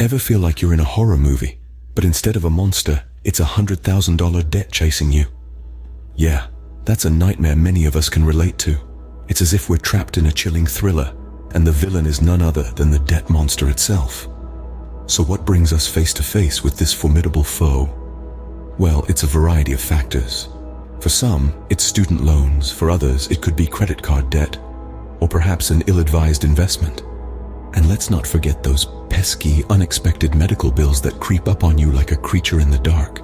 Ever feel like you're in a horror movie, but instead of a monster, it's $100,000 debt chasing you? Yeah, that's a nightmare many of us can relate to. It's as if we're trapped in a chilling thriller, and the villain is none other than the debt monster itself. So what brings us face to face with this formidable foe? Well, it's a variety of factors. For some, it's student loans. For others, it could be credit card debt, or perhaps an ill-advised investment. And let's not forget those pesky, unexpected medical bills that creep up on you like a creature in the dark.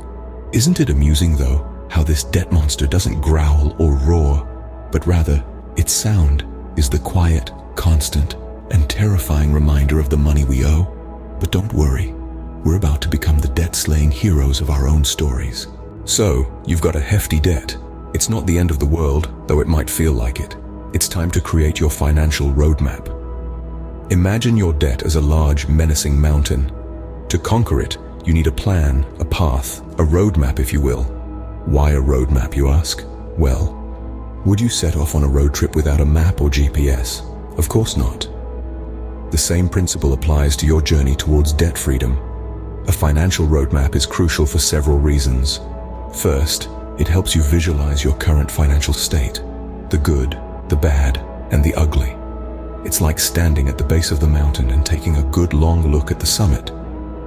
Isn't it amusing, though, how this debt monster doesn't growl or roar, but rather, its sound is the quiet, constant, and terrifying reminder of the money we owe? But don't worry, we're about to become the debt-slaying heroes of our own stories. So, you've got a hefty debt. It's not the end of the world, though it might feel like it. It's time to create your financial roadmap. Imagine your debt as a large, menacing mountain. To conquer it, you need a plan, a path, a roadmap, if you will. Why a roadmap, you ask? Well, would you set off on a road trip without a map or GPS? Of course not. The same principle applies to your journey towards debt freedom. A financial roadmap is crucial for several reasons. First, it helps you visualize your current financial state, the good, the bad, and the ugly. It's like standing at the base of the mountain and taking a good long look at the summit.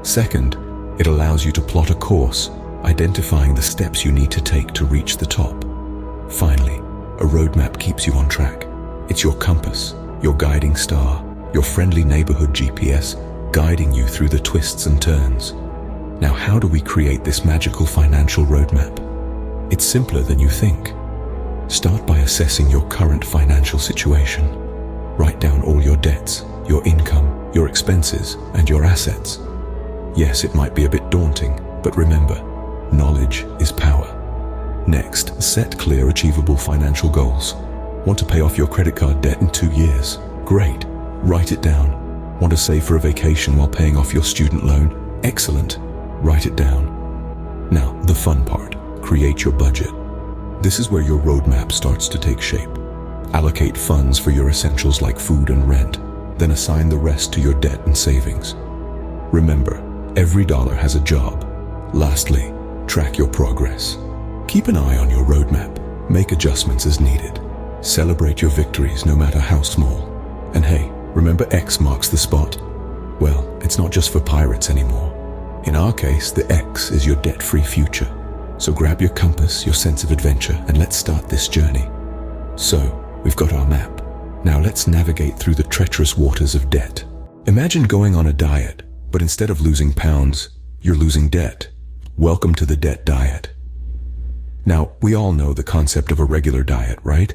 Second, it allows you to plot a course, identifying the steps you need to take to reach the top. Finally, a roadmap keeps you on track. It's your compass, your guiding star, your friendly neighborhood GPS, guiding you through the twists and turns. Now, how do we create this magical financial roadmap? It's simpler than you think. Start by assessing your current financial situation. Write down all your debts, your income, your expenses, and your assets. Yes, it might be a bit daunting, but remember, knowledge is power. Next, set clear, achievable financial goals. Want to pay off your credit card debt in 2 years? Great. Write it down. Want to save for a vacation while paying off your student loan? Excellent. Write it down. Now, the fun part. Create your budget. This is where your roadmap starts to take shape. Allocate funds for your essentials like food and rent, then assign the rest to your debt and savings. Remember, every dollar has a job. Lastly, track your progress. Keep an eye on your roadmap. Make adjustments as needed. Celebrate your victories no matter how small. And hey, remember X marks the spot? Well, it's not just for pirates anymore. In our case, the X is your debt-free future. So grab your compass, your sense of adventure, and let's start this journey. So, we've got our map. Now let's navigate through the treacherous waters of debt. Imagine going on a diet, but instead of losing pounds, you're losing debt. Welcome to the debt diet. Now, we all know the concept of a regular diet, right?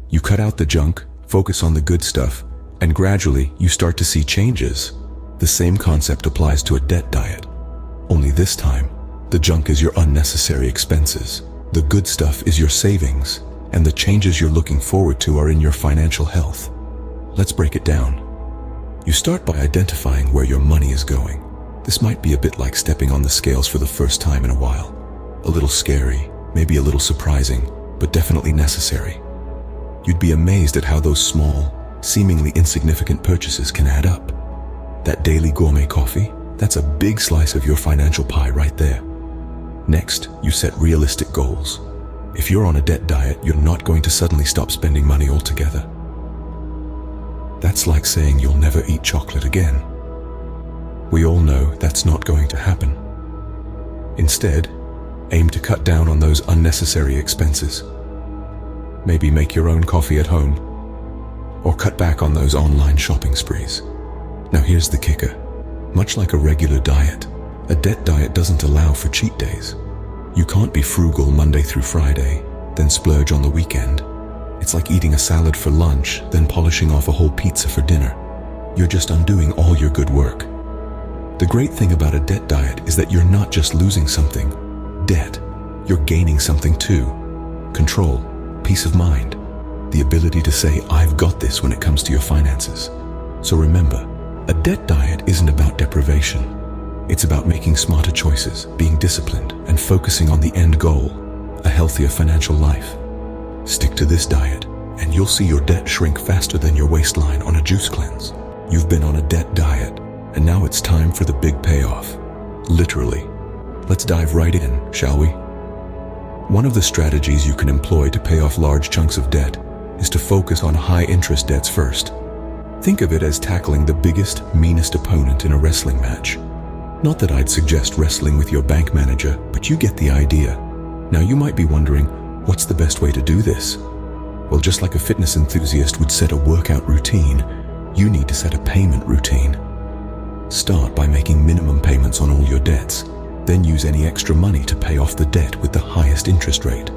You cut out the junk, focus on the good stuff, and gradually you start to see changes. The same concept applies to a debt diet. Only this time, the junk is your unnecessary expenses. The good stuff is your savings, and the changes you're looking forward to are in your financial health. Let's break it down. You start by identifying where your money is going. This might be a bit like stepping on the scales for the first time in a while. A little scary, maybe a little surprising, but definitely necessary. You'd be amazed at how those small, seemingly insignificant purchases can add up. That daily gourmet coffee, that's a big slice of your financial pie right there. Next, you set realistic goals. If you're on a debt diet, you're not going to suddenly stop spending money altogether. That's like saying you'll never eat chocolate again. We all know that's not going to happen. Instead, aim to cut down on those unnecessary expenses. Maybe make your own coffee at home, or cut back on those online shopping sprees. Now here's the kicker. Much like a regular diet, a debt diet doesn't allow for cheat days. You can't be frugal Monday through Friday, then splurge on the weekend. It's like eating a salad for lunch, then polishing off a whole pizza for dinner. You're just undoing all your good work. The great thing about a debt diet is that you're not just losing something, debt. You're gaining something too. Control, peace of mind, the ability to say, I've got this when it comes to your finances. So remember, a debt diet isn't about deprivation. It's about making smarter choices, being disciplined, and focusing on the end goal, a healthier financial life. Stick to this diet, and you'll see your debt shrink faster than your waistline on a juice cleanse. You've been on a debt diet. And now it's time for the big payoff. Literally. Let's dive right in, shall we? One of the strategies you can employ to pay off large chunks of debt is to focus on high-interest debts first. Think of it as tackling the biggest, meanest opponent in a wrestling match. Not that I'd suggest wrestling with your bank manager, but you get the idea. Now you might be wondering, what's the best way to do this? Well, just like a fitness enthusiast would set a workout routine, you need to set a payment routine. Start by making minimum payments on all your debts, then use any extra money to pay off the debt with the highest interest rate.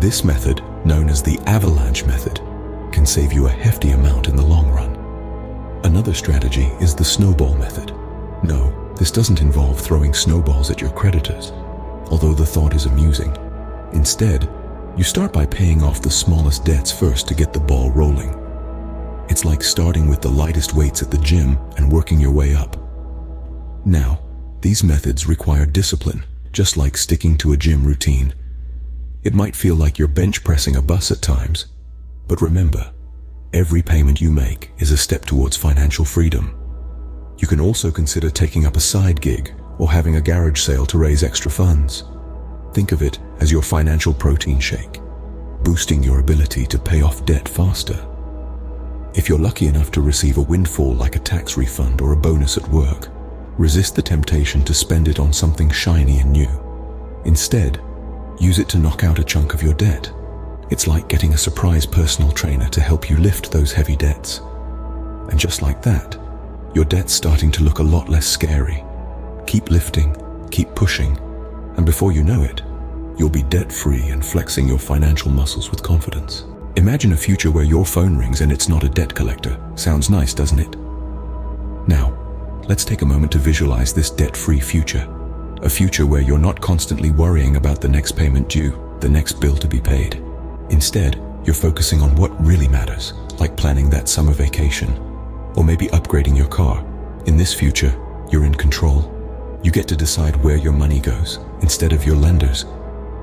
This method, known as the avalanche method, can save you a hefty amount in the long run. Another strategy is the snowball method. No, this doesn't involve throwing snowballs at your creditors, although the thought is amusing. Instead, you start by paying off the smallest debts first to get the ball rolling. It's like starting with the lightest weights at the gym and working your way up. Now, these methods require discipline, just like sticking to a gym routine. It might feel like you're bench pressing a bus at times, but remember, every payment you make is a step towards financial freedom. You can also consider taking up a side gig or having a garage sale to raise extra funds. Think of it as your financial protein shake, boosting your ability to pay off debt faster. If you're lucky enough to receive a windfall like a tax refund or a bonus at work, resist the temptation to spend it on something shiny and new. Instead, use it to knock out a chunk of your debt. It's like getting a surprise personal trainer to help you lift those heavy debts. And just like that, your debt's starting to look a lot less scary. Keep lifting, keep pushing, and before you know it, you'll be debt-free and flexing your financial muscles with confidence. Imagine a future where your phone rings and it's not a debt collector. Sounds nice, doesn't it? Now, let's take a moment to visualize this debt-free future. A future where you're not constantly worrying about the next payment due, the next bill to be paid. Instead, you're focusing on what really matters, like planning that summer vacation, or maybe upgrading your car. In this future, you're in control. You get to decide where your money goes, instead of your lenders.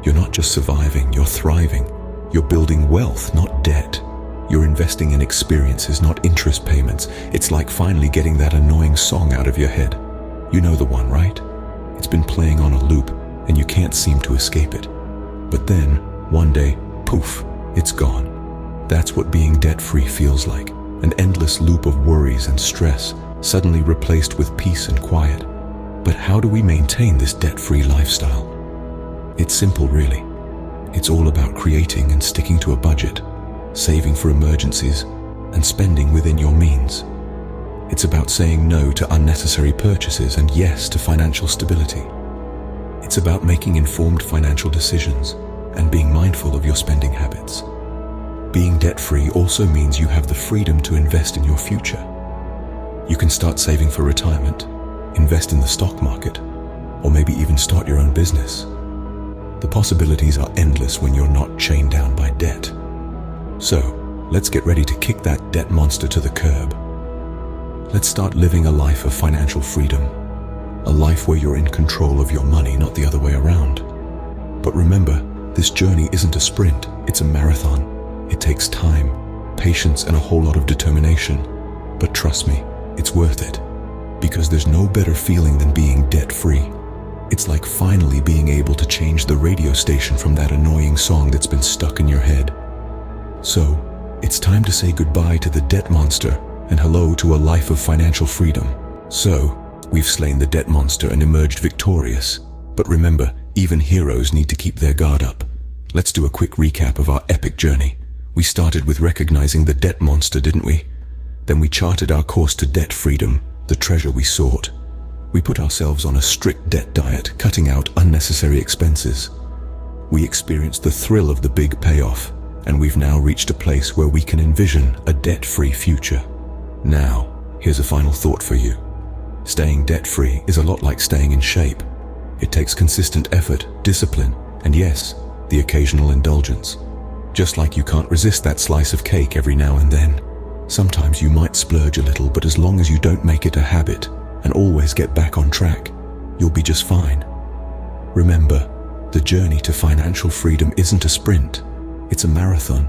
You're not just surviving, you're thriving. You're building wealth, not debt. You're investing in experiences, not interest payments. It's like finally getting that annoying song out of your head. You know the one, right? It's been playing on a loop, and you can't seem to escape it. But then, one day, poof, it's gone. That's what being debt-free feels like. An endless loop of worries and stress, suddenly replaced with peace and quiet. But how do we maintain this debt-free lifestyle? It's simple, really. It's all about creating and sticking to a budget, saving for emergencies, and spending within your means. It's about saying no to unnecessary purchases and yes to financial stability. It's about making informed financial decisions and being mindful of your spending habits. Being debt-free also means you have the freedom to invest in your future. You can start saving for retirement, invest in the stock market, or maybe even start your own business. The possibilities are endless when you're not chained down by debt. So, let's get ready to kick that debt monster to the curb. Let's start living a life of financial freedom, a life where you're in control of your money, not the other way around. But remember, this journey isn't a sprint, it's a marathon. It takes time, patience, and a whole lot of determination. But trust me, it's worth it. Because there's no better feeling than being debt-free. It's like finally being able to change the radio station from that annoying song that's been stuck in your head. So, it's time to say goodbye to the debt monster and hello to a life of financial freedom. So, we've slain the debt monster and emerged victorious. But remember, even heroes need to keep their guard up. Let's do a quick recap of our epic journey. We started with recognizing the debt monster, didn't we? Then we charted our course to debt freedom, the treasure we sought. We put ourselves on a strict debt diet, cutting out unnecessary expenses. We experienced the thrill of the big payoff, and we've now reached a place where we can envision a debt-free future. Now, here's a final thought for you. Staying debt-free is a lot like staying in shape. It takes consistent effort, discipline, and yes, the occasional indulgence. Just like you can't resist that slice of cake every now and then. Sometimes you might splurge a little, but as long as you don't make it a habit and always get back on track, you'll be just fine. Remember, the journey to financial freedom isn't a sprint, it's a marathon.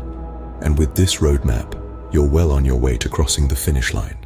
And with this roadmap, you're well on your way to crossing the finish line.